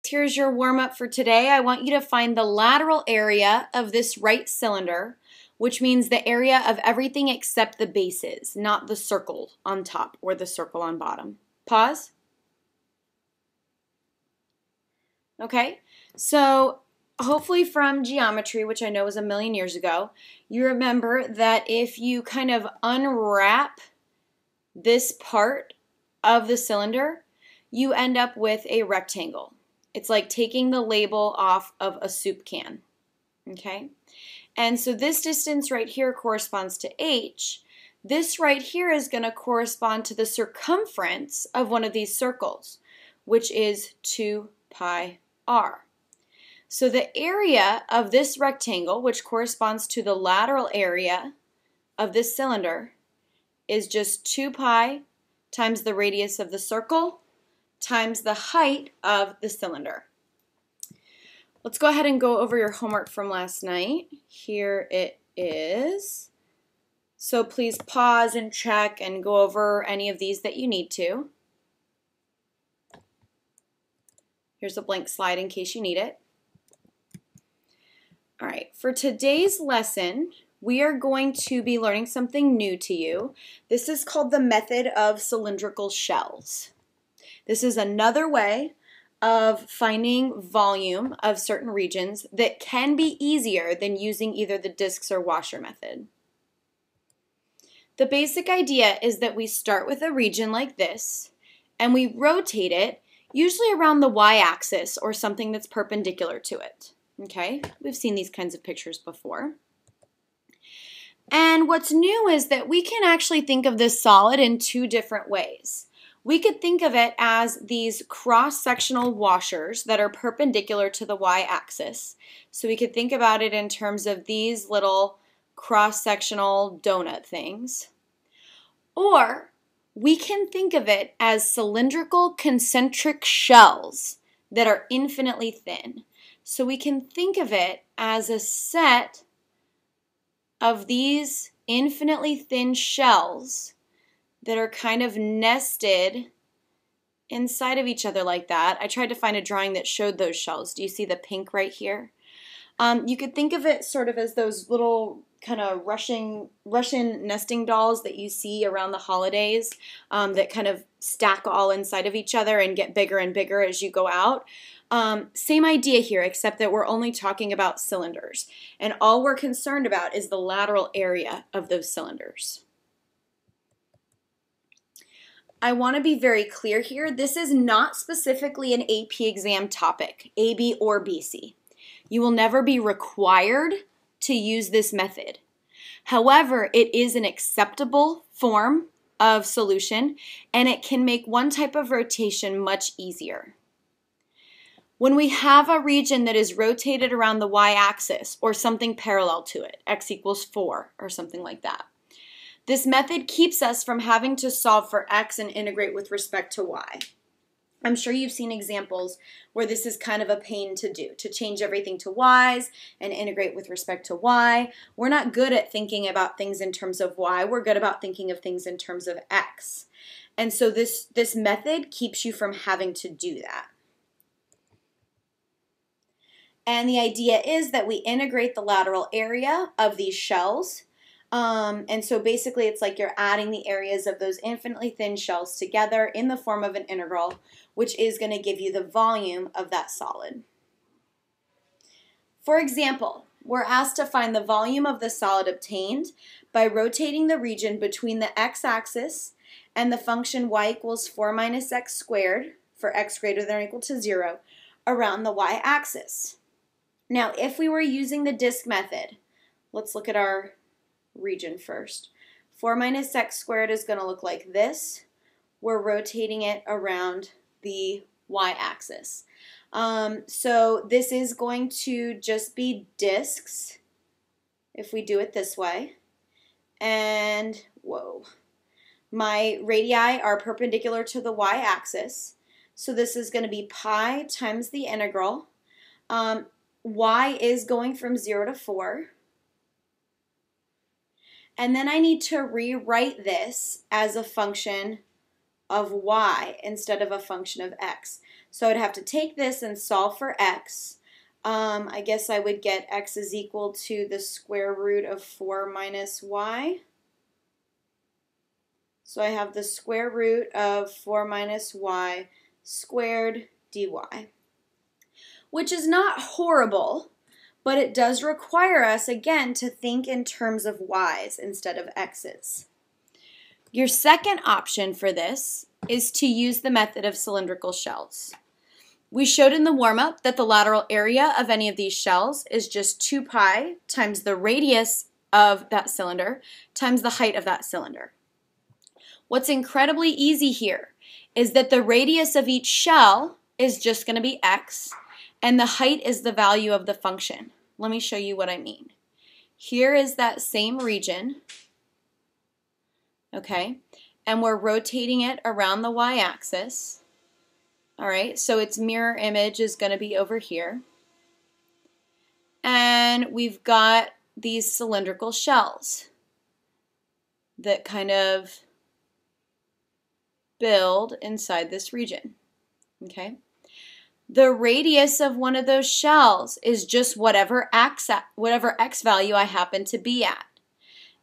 Here's your warm-up for today. I want you to find the lateral area of this right cylinder, which means the area of everything except the bases, not the circle on top or the circle on bottom. Pause. Okay, so hopefully from geometry, which I know was a million years ago, you remember that if you kind of unwrap this part of the cylinder, you end up with a rectangle. It's like taking the label off of a soup can, okay? And so this distance right here corresponds to h. This right here is going to correspond to the circumference of one of these circles, which is 2 pi r. So the area of this rectangle, which corresponds to the lateral area of this cylinder, is just 2 pi times the radius of the circle times the height of the cylinder. Let's go ahead and go over your homework from last night. Here it is. So please pause and check and go over any of these that you need to. Here's a blank slide in case you need it. All right, for today's lesson, we are going to be learning something new to you. This is called the method of cylindrical shells. This is another way of finding volume of certain regions that can be easier than using either the discs or washer method. The basic idea is that we start with a region like this and we rotate it, usually around the y-axis or something that's perpendicular to it. Okay, we've seen these kinds of pictures before. And what's new is that we can actually think of this solid in two different ways. We could think of it as these cross-sectional washers that are perpendicular to the y-axis. So we could think about it in terms of these little cross-sectional donut things. Or we can think of it as cylindrical concentric shells that are infinitely thin. So we can think of it as a set of these infinitely thin shells that are kind of nested inside of each other like that. I tried to find a drawing that showed those shells. Do you see the pink right here? You could think of it sort of as those little kind of Russian nesting dolls that you see around the holidays that kind of stack all inside of each other and get bigger and bigger as you go out. Same idea here, except that we're only talking about cylinders. And all we're concerned about is the lateral area of those cylinders. I want to be very clear here. This is not specifically an AP exam topic, AB or BC. You will never be required to use this method. However, it is an acceptable form of solution, and it can make one type of rotation much easier. When we have a region that is rotated around the y-axis or something parallel to it, x equals 4 or something like that, this method keeps us from having to solve for x and integrate with respect to y. I'm sure you've seen examples where this is kind of a pain to do, to change everything to y's and integrate with respect to y. We're not good at thinking about things in terms of y. We're good about thinking of things in terms of x. And so this method keeps you from having to do that. And the idea is that we integrate the lateral area of these shells. And so basically it's like you're adding the areas of those infinitely thin shells together in the form of an integral, which is going to give you the volume of that solid. For example, we're asked to find the volume of the solid obtained by rotating the region between the x-axis and the function y equals 4 minus x squared for x greater than or equal to 0 around the y-axis. Now, if we were using the disk method, let's look at our region first. 4 minus x squared is going to look like this. We're rotating it around the y-axis. So this is going to just be disks if we do it this way. And, whoa, my radii are perpendicular to the y-axis. So this is going to be pi times the integral. Y is going from 0 to 4. And then I need to rewrite this as a function of y instead of a function of x. So I'd have to take this and solve for x. I guess I would get x is equal to the square root of 4 minus y. So I have the square root of 4 minus y squared dy, which is not horrible, but it does require us, again, to think in terms of y's instead of x's. Your second option for this is to use the method of cylindrical shells. We showed in the warm-up that the lateral area of any of these shells is just 2 pi times the radius of that cylinder times the height of that cylinder. What's incredibly easy here is that the radius of each shell is just going to be x, and the height is the value of the function. Let me show you what I mean. Here is that same region, okay, and we're rotating it around the y-axis. All right, so its mirror image is going to be over here. And we've got these cylindrical shells that kind of build inside this region, okay? The radius of one of those shells is just whatever x value I happen to be at.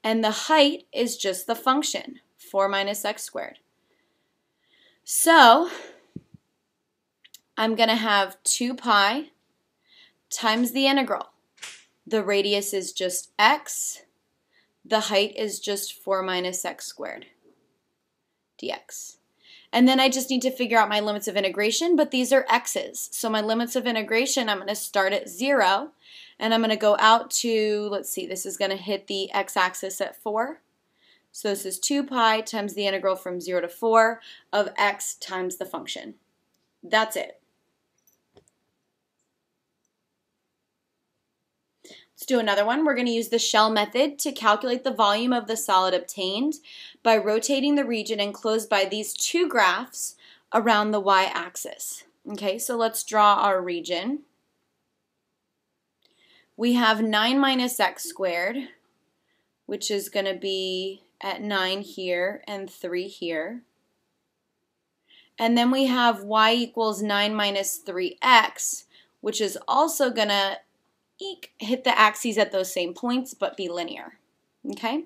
And the height is just the function, 4 minus x squared. So I'm going to have 2 pi times the integral. The radius is just x. The height is just 4 minus x squared dx. And then I just need to figure out my limits of integration, but these are x's. So my limits of integration, I'm going to start at 0, and I'm going to go out to, let's see, this is going to hit the x-axis at 4. So this is 2 pi times the integral from 0 to 4 of x times the function. That's it. Let's do another one. We're going to use the shell method to calculate the volume of the solid obtained by rotating the region enclosed by these two graphs around the y-axis. Okay, so let's draw our region. We have 9 minus x squared, which is going to be at 9 here and 3 here. And then we have y equals 9 minus 3x, which is also going to hit the axes at those same points but be linear. Okay?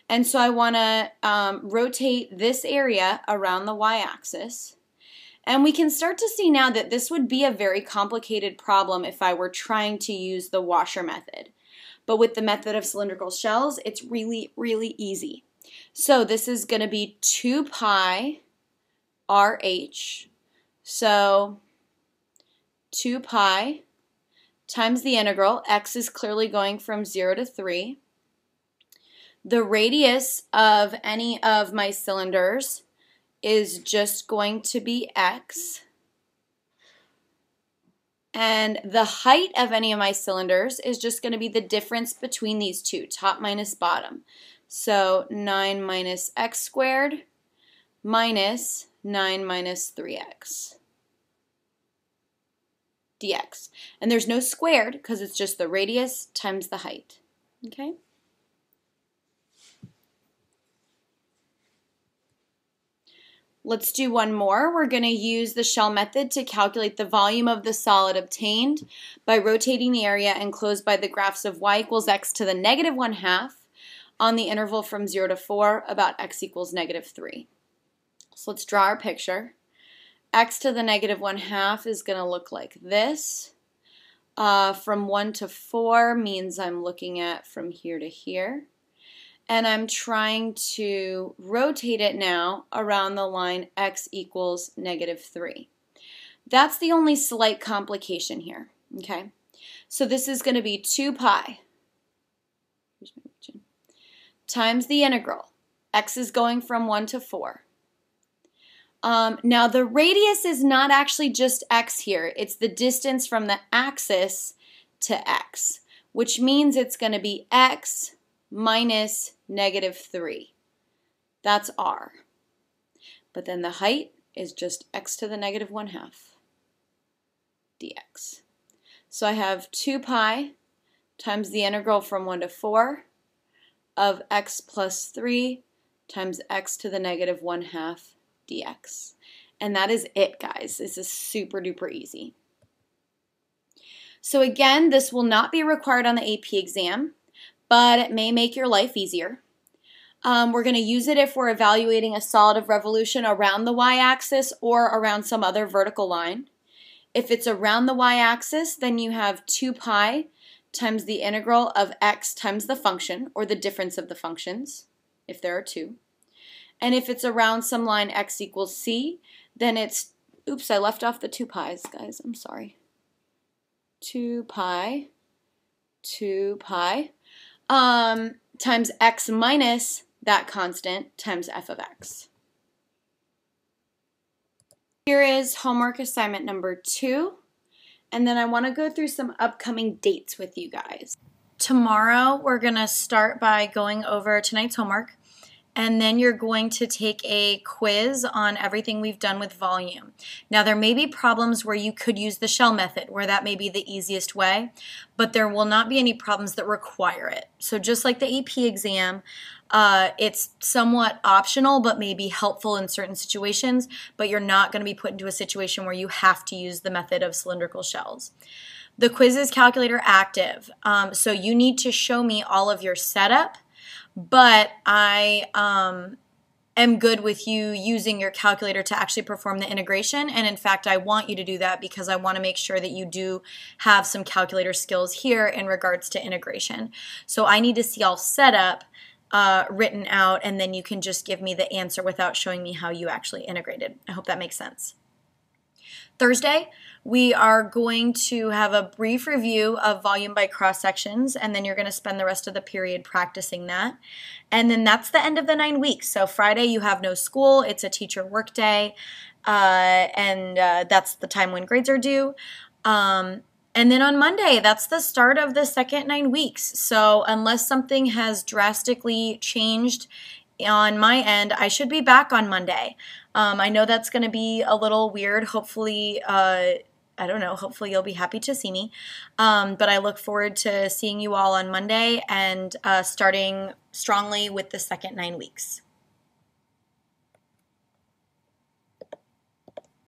And so I want to rotate this area around the y-axis. And we can start to see now that this would be a very complicated problem if I were trying to use the washer method. But with the method of cylindrical shells, it's really, really easy. So this is going to be 2 pi RH. So 2 pi times the integral. X is clearly going from 0 to 3. The radius of any of my cylinders is just going to be x. And the height of any of my cylinders is just going to be the difference between these two, top minus bottom. So 9 minus x squared minus 9 minus 3x dx. And there's no squared because it's just the radius times the height. Okay? Let's do one more. We're going to use the shell method to calculate the volume of the solid obtained by rotating the area enclosed by the graphs of y equals x to the negative 1/2 on the interval from 0 to 4 about x equals negative 3. So let's draw our picture. X to the negative 1/2 is going to look like this. From 1 to 4 means I'm looking at from here to here. And I'm trying to rotate it now around the line x equals negative 3. That's the only slight complication here, okay? So this is going to be 2 pi times the integral. X is going from 1 to 4. Now the radius is not actually just x here. It's the distance from the axis to x, which means it's going to be x minus negative 3. That's r. But then the height is just x to the negative 1/2 dx. So I have 2 pi times the integral from 1 to 4 of x plus 3 times x to the negative 1/2 dx. And that is it, guys. This is super duper easy. So again, this will not be required on the AP exam, but it may make your life easier. We're going to use it if we're evaluating a solid of revolution around the y-axis or around some other vertical line. If it's around the y-axis, then you have 2 pi times the integral of x times the function, or the difference of the functions, if there are 2. And if it's around some line x equals c, then it's, oops, I left off the 2 pi's, guys, I'm sorry. 2 pi times x minus that constant times f of x. Here is homework assignment number 2, and then I want to go through some upcoming dates with you guys. Tomorrow we're going to start by going over tonight's homework, and then you're going to take a quiz on everything we've done with volume. Now, there may be problems where you could use the shell method, where that may be the easiest way, but there will not be any problems that require it. So just like the AP exam, it's somewhat optional but may be helpful in certain situations, but you're not going to be put into a situation where you have to use the method of cylindrical shells. The quiz is calculator active, so you need to show me all of your setup, but I am good with you using your calculator to actually perform the integration, and in fact I want you to do that because I want to make sure that you do have some calculator skills here in regards to integration. So I need to see all setup written out, and then you can just give me the answer without showing me how you actually integrated. I hope that makes sense. Thursday, we are going to have a brief review of volume by cross sections, and then you're going to spend the rest of the period practicing that. And then that's the end of the 9 weeks. So Friday you have no school, it's a teacher work day, and that's the time when grades are due. And then on Monday, that's the start of the second 9 weeks. So unless something has drastically changed on my end, I should be back on Monday. I know that's going to be a little weird. Hopefully, I don't know, hopefully you'll be happy to see me. But I look forward to seeing you all on Monday and starting strongly with the second 9 weeks.